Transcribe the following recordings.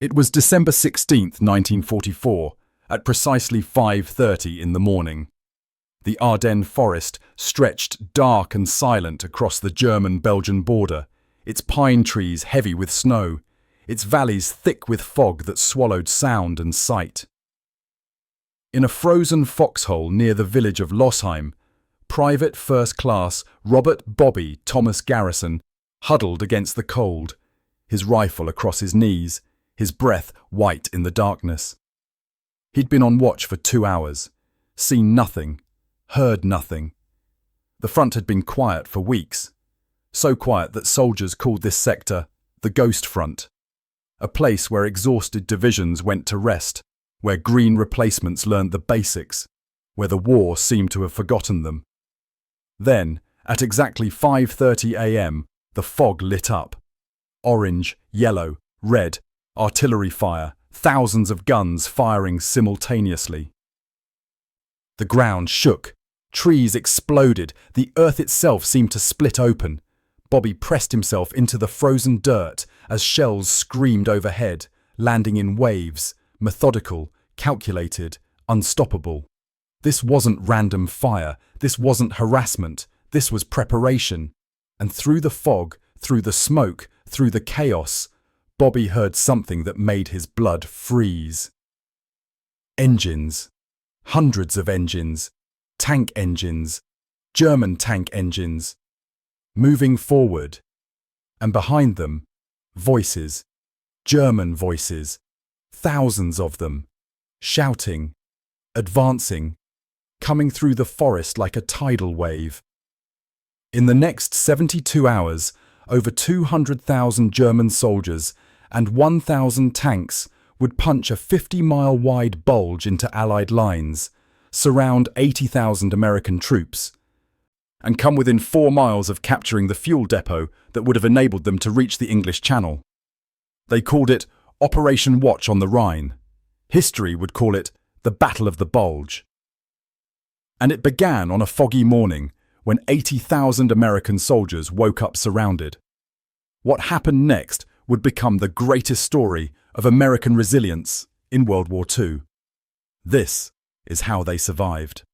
It was December 16th, 1944, at precisely 5:30 in the morning. The Ardennes forest stretched dark and silent across the German-Belgian border, its pine trees heavy with snow, its valleys thick with fog that swallowed sound and sight. In a frozen foxhole near the village of Losheim, Private First Class Robert "Bobby" Thomas Garrison huddled against the cold, his rifle across his knees, his breath white in the darkness. He'd been on watch for 2 hours, seen nothing, heard nothing. The front had been quiet for weeks, so quiet that soldiers called this sector the Ghost Front, a place where exhausted divisions went to rest, where green replacements learned the basics, where the war seemed to have forgotten them. Then, at exactly 5:30 a.m., the fog lit up. Orange, yellow, red, artillery fire, thousands of guns firing simultaneously. The ground shook, trees exploded, the earth itself seemed to split open. Bobby pressed himself into the frozen dirt as shells screamed overhead, landing in waves, methodical, calculated, unstoppable. This wasn't random fire, this wasn't harassment, this was preparation. And through the fog, through the smoke, through the chaos, Bobby heard something that made his blood freeze. Engines. Hundreds of engines. Tank engines. German tank engines. Moving forward. And behind them, voices. German voices. Thousands of them. Shouting. Advancing. Coming through the forest like a tidal wave. In the next 72 hours, over 200,000 German soldiers and 1,000 tanks would punch a 50-mile-wide bulge into Allied lines, surround 80,000 American troops, and come within 4 miles of capturing the fuel depot that would have enabled them to reach the English Channel. They called it Operation Watch on the Rhine. History would call it the Battle of the Bulge. And it began on a foggy morning when 80,000 American soldiers woke up surrounded. What happened next would become the greatest story of American resilience in World War II. This is how they survived.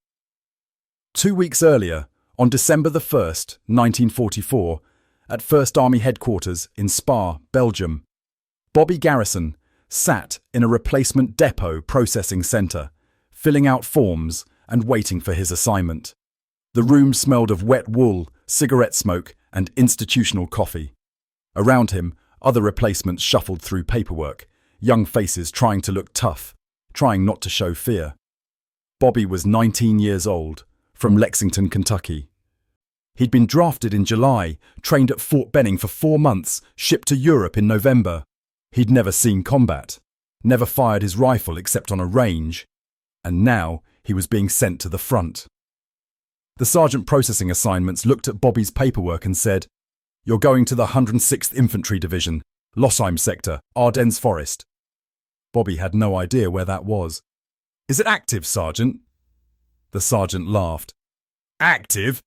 2 weeks earlier, on December the 1st, 1944, at 1st Army Headquarters in Spa, Belgium, Bobby Garrison sat in a replacement depot processing centre, filling out forms and waiting for his assignment. The room smelled of wet wool, cigarette smoke, and institutional coffee. Around him, other replacements shuffled through paperwork, young faces trying to look tough, trying not to show fear. Bobby was 19 years old, from Lexington, Kentucky. He'd been drafted in July, trained at Fort Benning for 4 months, shipped to Europe in November. He'd never seen combat, never fired his rifle except on a range, and now he was being sent to the front. The sergeant processing assignments looked at Bobby's paperwork and said, "You're going to the 106th Infantry Division, Losheim Sector, Ardennes Forest." Bobby had no idea where that was. "Is it active, Sergeant?" The sergeant laughed. "Active?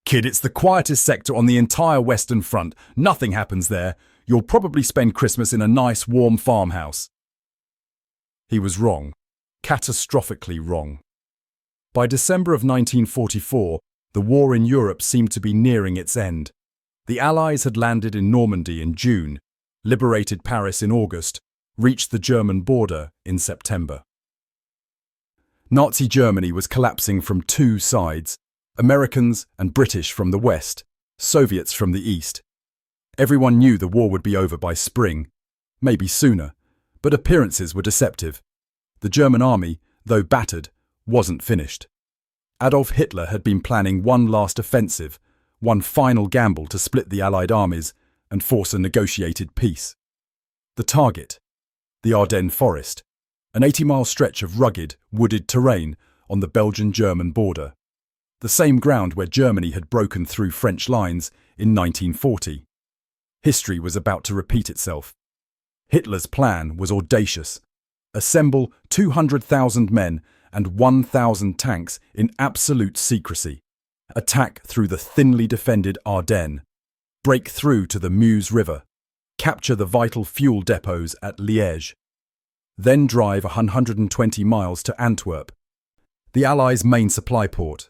Kid, it's the quietest sector on the entire Western Front. Nothing happens there. You'll probably spend Christmas in a nice, warm farmhouse." He was wrong. Catastrophically wrong. By December of 1944, the war in Europe seemed to be nearing its end. The Allies had landed in Normandy in June, liberated Paris in August, reached the German border in September. Nazi Germany was collapsing from 2 sides, Americans and British from the west, Soviets from the east. Everyone knew the war would be over by spring, maybe sooner, but appearances were deceptive. The German army, though battered, wasn't finished. Adolf Hitler had been planning one last offensive, one final gamble to split the Allied armies and force a negotiated peace. The target, the Ardennes Forest, an 80-mile stretch of rugged, wooded terrain on the Belgian-German border, the same ground where Germany had broken through French lines in 1940. History was about to repeat itself. Hitler's plan was audacious. Assemble 200,000 men and 1,000 tanks in absolute secrecy. Attack through the thinly defended Ardennes. Break through to the Meuse River. Capture the vital fuel depots at Liège. then drive 120 miles to Antwerp, the Allies' main supply port.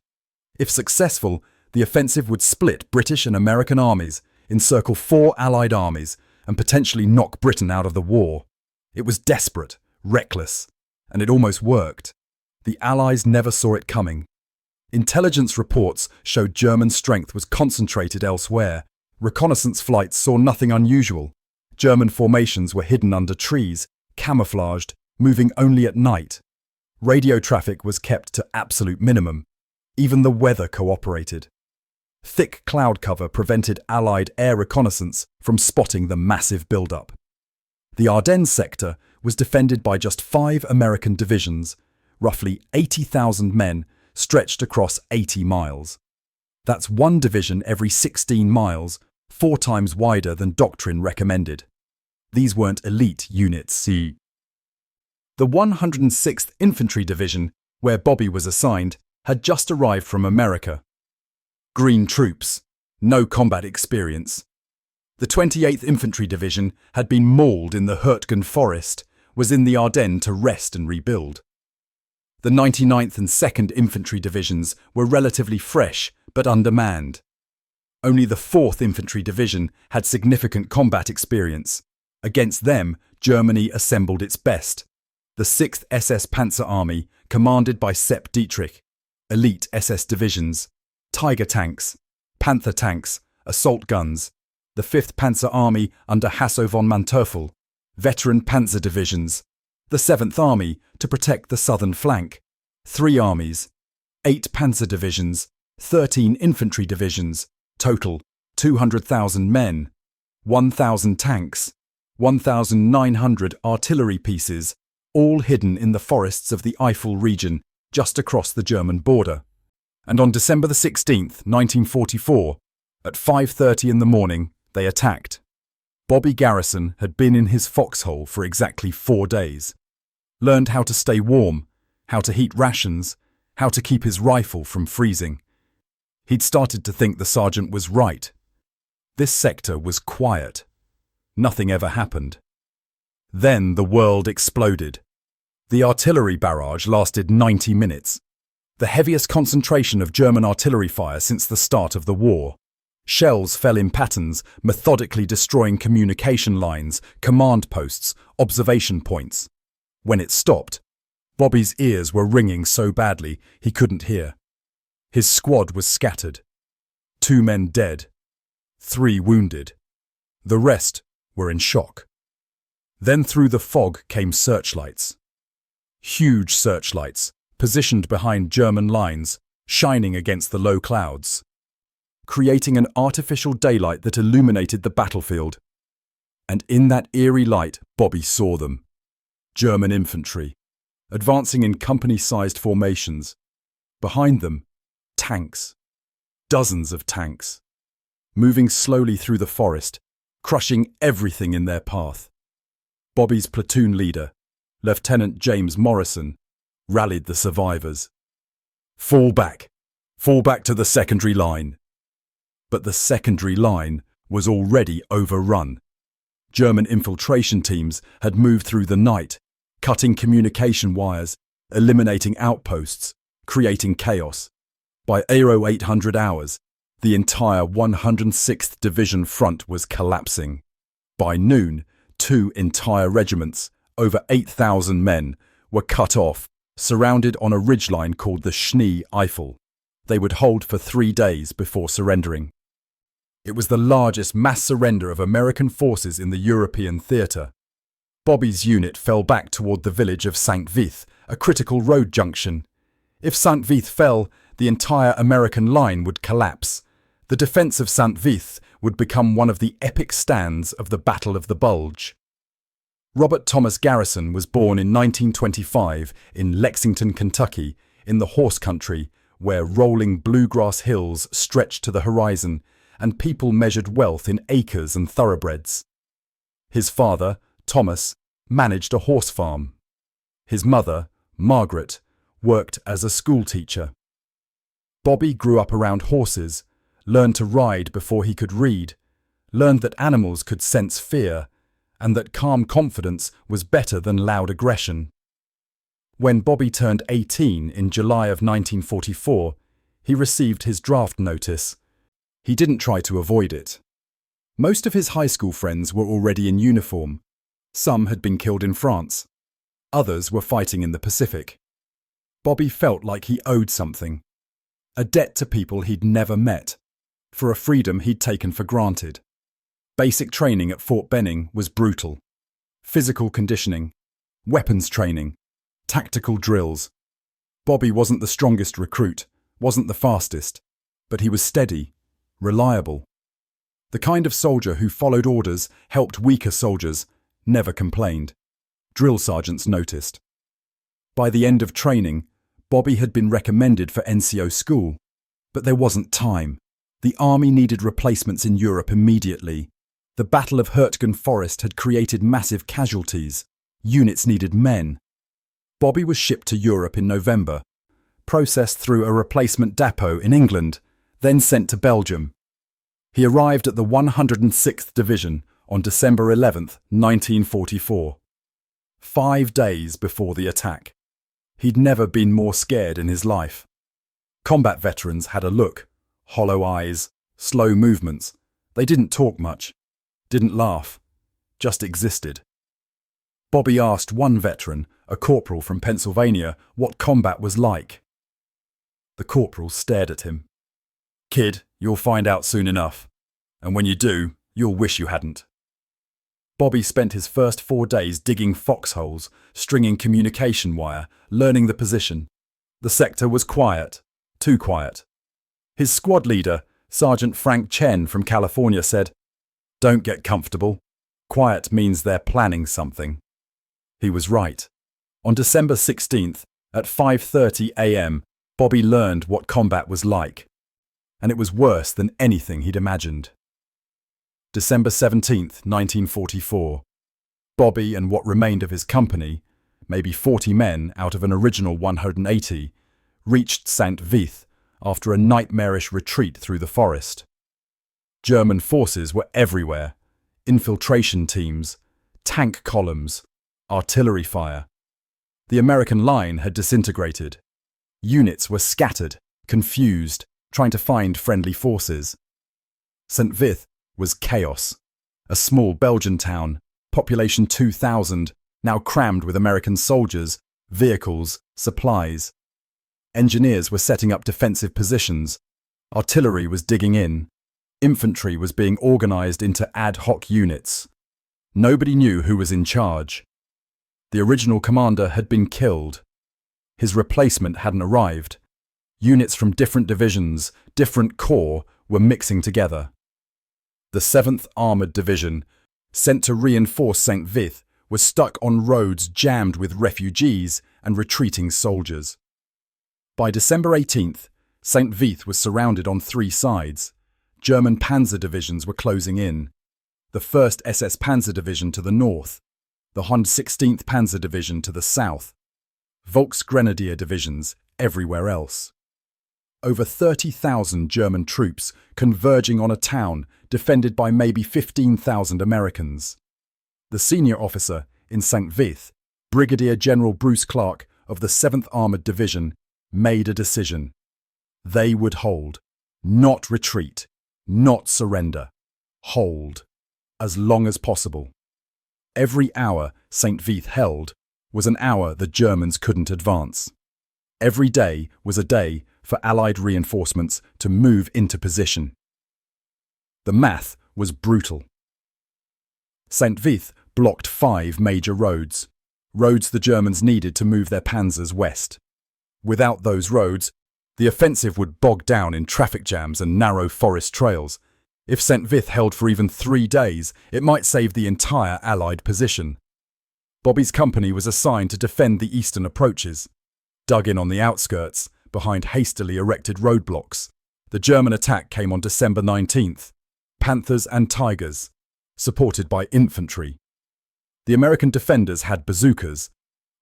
If successful, the offensive would split British and American armies, encircle 4 Allied armies, and potentially knock Britain out of the war. It was desperate, reckless, and it almost worked. The Allies never saw it coming. Intelligence reports showed German strength was concentrated elsewhere. Reconnaissance flights saw nothing unusual. German formations were hidden under trees, camouflaged, moving only at night. Radio traffic was kept to absolute minimum. Even the weather cooperated. Thick cloud cover prevented Allied air reconnaissance from spotting the massive buildup. The Ardennes sector was defended by just 5 American divisions, roughly 80,000 men stretched across 80 miles. That's 1 division every 16 miles, 4 times wider than doctrine recommended. These weren't elite units. The 106th Infantry Division, where Bobby was assigned, had just arrived from America. Green troops, no combat experience. The 28th Infantry Division had been mauled in the Hurtgen Forest, was in the Ardennes to rest and rebuild. The 99th and 2nd Infantry Divisions were relatively fresh but undermanned. Only the 4th Infantry Division had significant combat experience. Against them, Germany assembled its best. The 6th SS Panzer Army, commanded by Sepp Dietrich, elite SS divisions, Tiger tanks, Panther tanks, assault guns, the 5th Panzer Army under Hasso von Manteuffel, veteran panzer divisions, the 7th Army to protect the southern flank, 3 armies, 8 panzer divisions, 13 infantry divisions, total 200,000 men, 1,000 tanks, 1,900 artillery pieces, all hidden in the forests of the Eifel region just across the German border. And on December the 16th, 1944, at 5:30 in the morning, they attacked. Bobby Garrison had been in his foxhole for exactly 4 days. Learned how to stay warm, how to heat rations, how to keep his rifle from freezing. He'd started to think the sergeant was right. This sector was quiet. Nothing ever happened. Then the world exploded. The artillery barrage lasted 90 minutes. The heaviest concentration of German artillery fire since the start of the war. Shells fell in patterns, methodically destroying communication lines, command posts, observation points. When it stopped, Bobby's ears were ringing so badly he couldn't hear. His squad was scattered. 2 men dead. 3 wounded. The rest were in shock. Then through the fog came searchlights. Huge searchlights, positioned behind German lines, shining against the low clouds, creating an artificial daylight that illuminated the battlefield. And in that eerie light, Bobby saw them. German infantry, advancing in company-sized formations. Behind them, tanks. Dozens of tanks, moving slowly through the forest, crushing everything in their path. Bobby's platoon leader, Lieutenant James Morrison, rallied the survivors. Fall back to the secondary line. But the secondary line was already overrun. German infiltration teams had moved through the night, cutting communication wires, eliminating outposts, creating chaos. By 0800 hours, the entire 106th Division front was collapsing. By noon, 2 entire regiments, over 8,000 men, were cut off, surrounded on a ridgeline called the Schnee Eifel. They would hold for 3 days before surrendering. It was the largest mass surrender of American forces in the European theatre. Bobby's unit fell back toward the village of St. Vith, a critical road junction. If St. Vith fell, the entire American line would collapse. The defense of St. Vith would become one of the epic stands of the Battle of the Bulge. Robert Thomas Garrison was born in 1925 in Lexington, Kentucky, in the horse country, where rolling bluegrass hills stretched to the horizon and people measured wealth in acres and thoroughbreds. His father, Thomas, managed a horse farm. His mother, Margaret, worked as a schoolteacher. Bobby grew up around horses, learned to ride before he could read, learned that animals could sense fear, and that calm confidence was better than loud aggression. When Bobby turned 18 in July of 1944, he received his draft notice. He didn't try to avoid it. Most of his high school friends were already in uniform. Some had been killed in France. Others were fighting in the Pacific. Bobby felt like he owed something. A debt to people he'd never met, for a freedom he'd taken for granted. Basic training at Fort Benning was brutal. Physical conditioning, weapons training, tactical drills. Bobby wasn't the strongest recruit, wasn't the fastest, but he was steady, reliable. The kind of soldier who followed orders, helped weaker soldiers, never complained. Drill sergeants noticed. By the end of training, Bobby had been recommended for NCO school, but there wasn't time. The army needed replacements in Europe immediately. The Battle of Hurtgen Forest had created massive casualties. Units needed men. Bobby was shipped to Europe in November, processed through a replacement depot in England, then sent to Belgium. He arrived at the 106th Division on December 11, 1944. 5 days before the attack. He'd never been more scared in his life. Combat veterans had a look, hollow eyes, slow movements. They didn't talk much, didn't laugh, just existed. Bobby asked one veteran, a corporal from Pennsylvania, what combat was like. The corporal stared at him. "Kid, you'll find out soon enough. And when you do, you'll wish you hadn't." Bobby spent his first 4 days digging foxholes, stringing communication wire, learning the position. The sector was quiet, too quiet. His squad leader, Sergeant Frank Chen from California, said, "Don't get comfortable. Quiet means they're planning something." He was right. On December 16th, at 5:30 a.m., Bobby learned what combat was like. And it was worse than anything he'd imagined. December 17th, 1944. Bobby and what remained of his company, maybe 40 men out of an original 180, reached St. Vith after a nightmarish retreat through the forest. German forces were everywhere. Infiltration teams, tank columns, artillery fire. The American line had disintegrated. Units were scattered, confused, trying to find friendly forces. St. Vith was chaos. A small Belgian town, population 2,000, now crammed with American soldiers, vehicles, supplies. Engineers were setting up defensive positions. Artillery was digging in. Infantry was being organized into ad hoc units. Nobody knew who was in charge. The original commander had been killed. His replacement hadn't arrived. Units from different divisions, different corps, were mixing together. The 7th Armoured Division, sent to reinforce St. Vith, was stuck on roads jammed with refugees and retreating soldiers. By December 18th, St. Vith was surrounded on 3 sides. German panzer divisions were closing in. The 1st SS Panzer Division to the north, the 116th Panzer Division to the south, Volksgrenadier divisions everywhere else. Over 30,000 German troops converging on a town defended by maybe 15,000 Americans. The senior officer in St. Vith, Brigadier General Bruce Clark of the 7th Armoured Division, made a decision. They would hold, not retreat, not surrender. Hold, as long as possible. Every hour St. Vith held was an hour the Germans couldn't advance. Every day was a day for Allied reinforcements to move into position. The math was brutal. St. Vith blocked 5 major roads the Germans needed to move their panzers west. Without those roads, the offensive would bog down in traffic jams and narrow forest trails. If St. Vith held for even 3 days, it might save the entire Allied position. Bobby's company was assigned to defend the eastern approaches. Dug in on the outskirts, behind hastily erected roadblocks, the German attack came on December 19th. Panthers and Tigers, supported by infantry. The American defenders had bazookas,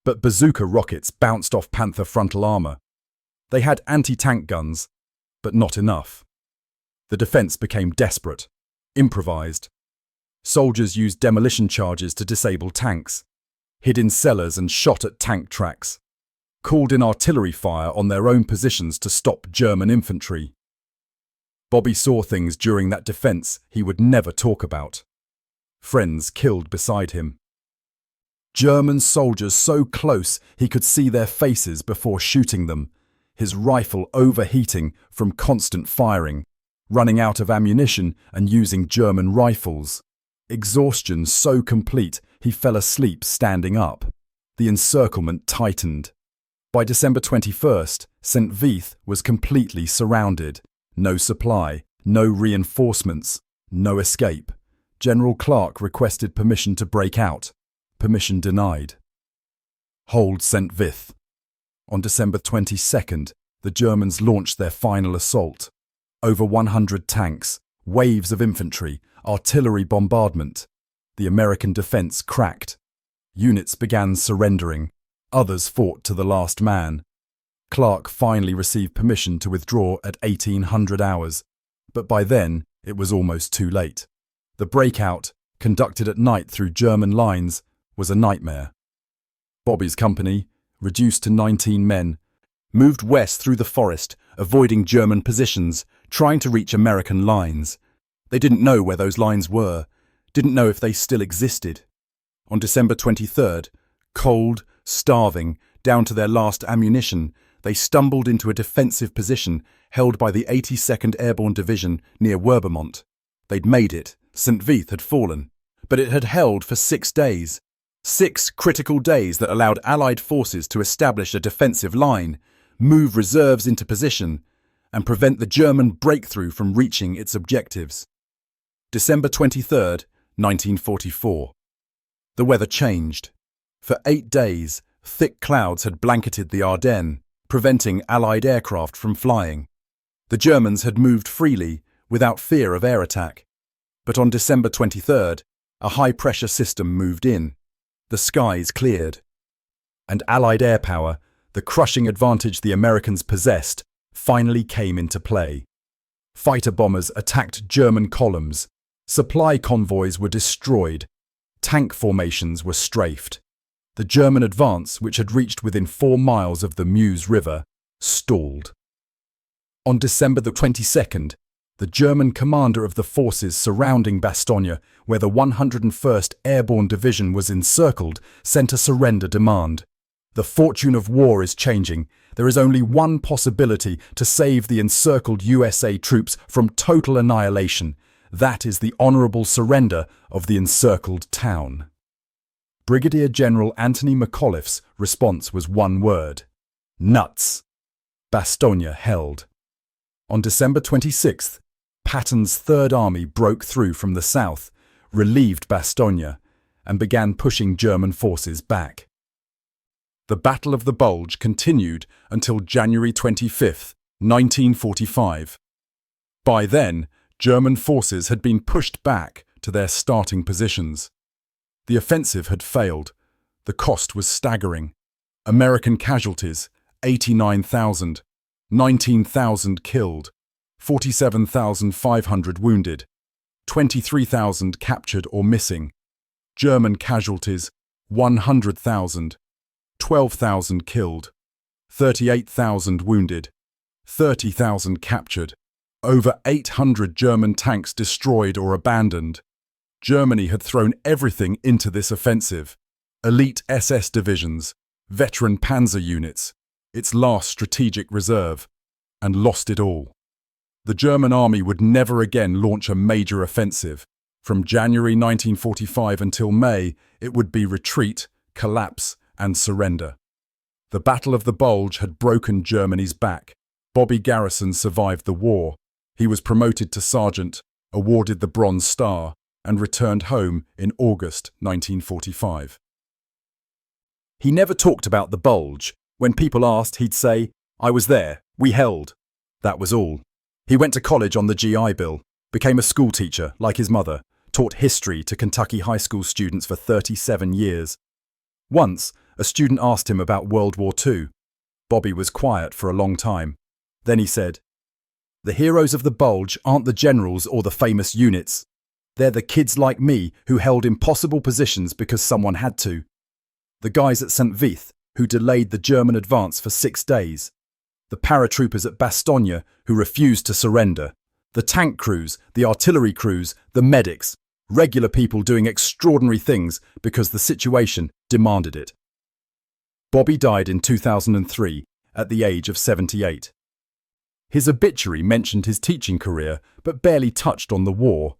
but bazooka rockets bounced off Panther frontal armor. They had anti-tank guns, but not enough. The defense became desperate, improvised. Soldiers used demolition charges to disable tanks, hid in cellars and shot at tank tracks, called in artillery fire on their own positions to stop German infantry. Bobby saw things during that defense he would never talk about. Friends killed beside him. German soldiers so close he could see their faces before shooting them, his rifle overheating from constant firing, running out of ammunition and using German rifles. Exhaustion so complete he fell asleep standing up. The encirclement tightened. By December 21st, St. Vith was completely surrounded. No supply, no reinforcements, no escape. General Clark requested permission to break out. Permission denied. Hold St. Vith. On December 22nd, the Germans launched their final assault. Over 100 tanks, waves of infantry, artillery bombardment. The American defense cracked. Units began surrendering. Others fought to the last man. Clark finally received permission to withdraw at 1800 hours, but by then it was almost too late. The breakout, conducted at night through German lines, was a nightmare. Bobby's company, reduced to 19 men, moved west through the forest, avoiding German positions, trying to reach American lines. They didn't know where those lines were, didn't know if they still existed. On December 23rd, cold, starving, down to their last ammunition, they stumbled into a defensive position held by the 82nd Airborne Division near Werbermont. They'd made it. St. Vith had fallen. But it had held for 6 days. 6 critical days that allowed Allied forces to establish a defensive line, move reserves into position, and prevent the German breakthrough from reaching its objectives. December 23rd, 1944. The weather changed. For 8 days, thick clouds had blanketed the Ardennes, preventing Allied aircraft from flying. The Germans had moved freely, without fear of air attack. But on December 23rd, a high-pressure system moved in. The skies cleared. And Allied air power, the crushing advantage the Americans possessed, finally came into play. Fighter bombers attacked German columns. Supply convoys were destroyed. Tank formations were strafed. The German advance, which had reached within 4 miles of the Meuse River, stalled. On December the 22nd, the German commander of the forces surrounding Bastogne, where the 101st Airborne Division was encircled, sent a surrender demand. The fortune of war is changing. There is only one possibility to save the encircled USA troops from total annihilation. That is the honourable surrender of the encircled town. Brigadier General Anthony McAuliffe's response was one word: nuts. Bastogne held. On December 26th, Patton's Third Army broke through from the south, relieved Bastogne, and began pushing German forces back. The Battle of the Bulge continued until January 25, 1945. By then, German forces had been pushed back to their starting positions. The offensive had failed. The cost was staggering. American casualties, 89,000, 19,000 killed, 47,500 wounded, 23,000 captured or missing. German casualties, 100,000, 12,000 killed, 38,000 wounded, 30,000 captured, over 800 German tanks destroyed or abandoned. Germany had thrown everything into this offensive: elite SS divisions, veteran panzer units, its last strategic reserve, and lost it all. The German army would never again launch a major offensive. From January 1945 until May, it would be retreat, collapse, and surrender. The Battle of the Bulge had broken Germany's back. Bobby Garrison survived the war. He was promoted to sergeant, awarded the Bronze Star, and returned home in August 1945. He never talked about the Bulge. When people asked, he'd say, "I was there, we held." That was all. He went to college on the GI Bill, became a schoolteacher like his mother, taught history to Kentucky high school students for 37 years. Once, a student asked him about World War II. Bobby was quiet for a long time. Then he said, "The heroes of the Bulge aren't the generals or the famous units. They're the kids like me who held impossible positions because someone had to. The guys at St. Vith who delayed the German advance for 6 days. The paratroopers at Bastogne who refused to surrender. The tank crews, the artillery crews, the medics. Regular people doing extraordinary things because the situation demanded it. Bobby died in 2003 at the age of 78. His obituary mentioned his teaching career but barely touched on the war.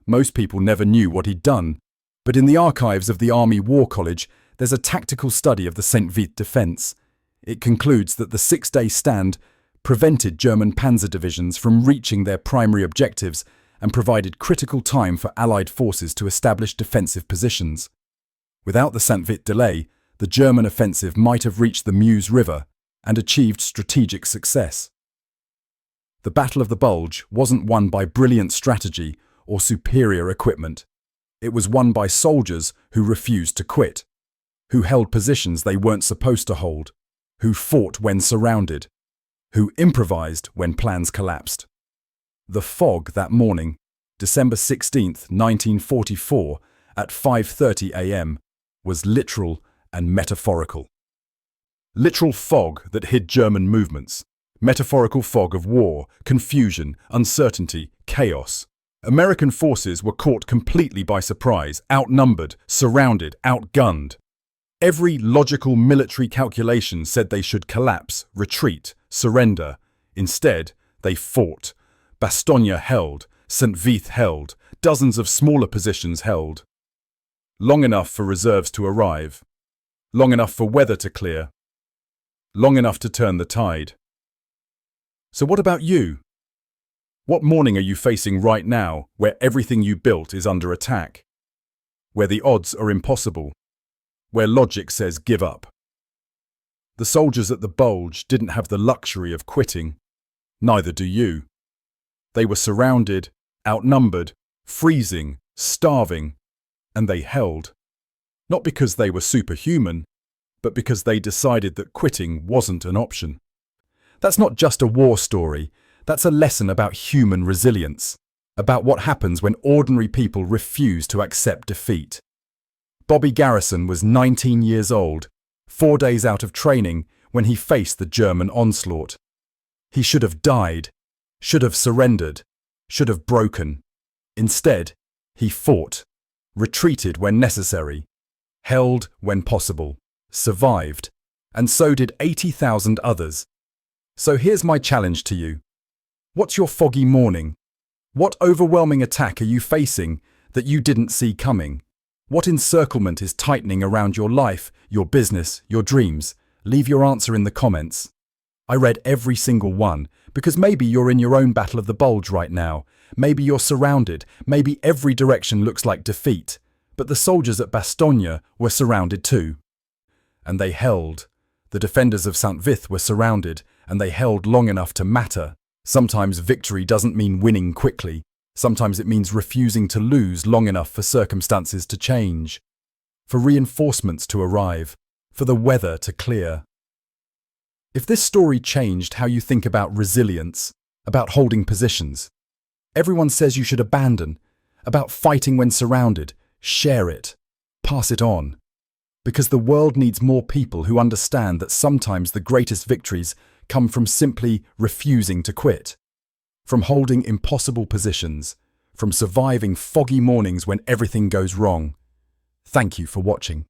Most people never knew what he'd done, but in the archives of the Army War College there's a tactical study of the St. Vith defence. It concludes that the 6-day stand prevented German panzer divisions from reaching their primary objectives and provided critical time for Allied forces to establish defensive positions. Without the St. Vith delay, the German offensive might have reached the Meuse River and achieved strategic success. The Battle of the Bulge wasn't won by brilliant strategy or superior equipment. It was won by soldiers who refused to quit, who held positions they weren't supposed to hold, who fought when surrounded, who improvised when plans collapsed. The fog that morning, December 16, 1944, at 5:30 a.m., was literal and metaphorical. Literal fog that hid German movements. Metaphorical fog of war, confusion, uncertainty, chaos. American forces were caught completely by surprise, outnumbered, surrounded, outgunned. Every logical military calculation said they should collapse, retreat, surrender. Instead, they fought. Bastogne held, St. Vith held, dozens of smaller positions held. Long enough for reserves to arrive. Long enough for weather to clear. Long enough to turn the tide. So what about you? What morning are you facing right now where everything you built is under attack? Where the odds are impossible? Where logic says give up? The soldiers at the Bulge didn't have the luxury of quitting. Neither do you. They were surrounded, outnumbered, freezing, starving, and they held. Not because they were superhuman, but because they decided that quitting wasn't an option. That's not just a war story, that's a lesson about human resilience, about what happens when ordinary people refuse to accept defeat. Bobby Garrison was 19 years old, 4 days out of training when he faced the German onslaught. He should have died, should have surrendered, should have broken. Instead, he fought, retreated when necessary, held when possible, survived, and so did 80,000 others. So here's my challenge to you. What's your foggy morning? What overwhelming attack are you facing that you didn't see coming? What encirclement is tightening around your life, your business, your dreams? Leave your answer in the comments. I read every single one, because maybe you're in your own Battle of the Bulge right now. Maybe you're surrounded. Maybe every direction looks like defeat. But the soldiers at Bastogne were surrounded too. And they held. The defenders of St. Vith were surrounded, and they held long enough to matter. Sometimes victory doesn't mean winning quickly. Sometimes it means refusing to lose long enough for circumstances to change, for reinforcements to arrive, for the weather to clear. If this story changed how you think about resilience, about holding positions, everyone says you should abandon, about fighting when surrounded, share it, pass it on. Because the world needs more people who understand that sometimes the greatest victories come from simply refusing to quit. From holding impossible positions, from surviving foggy mornings when everything goes wrong. Thank you for watching.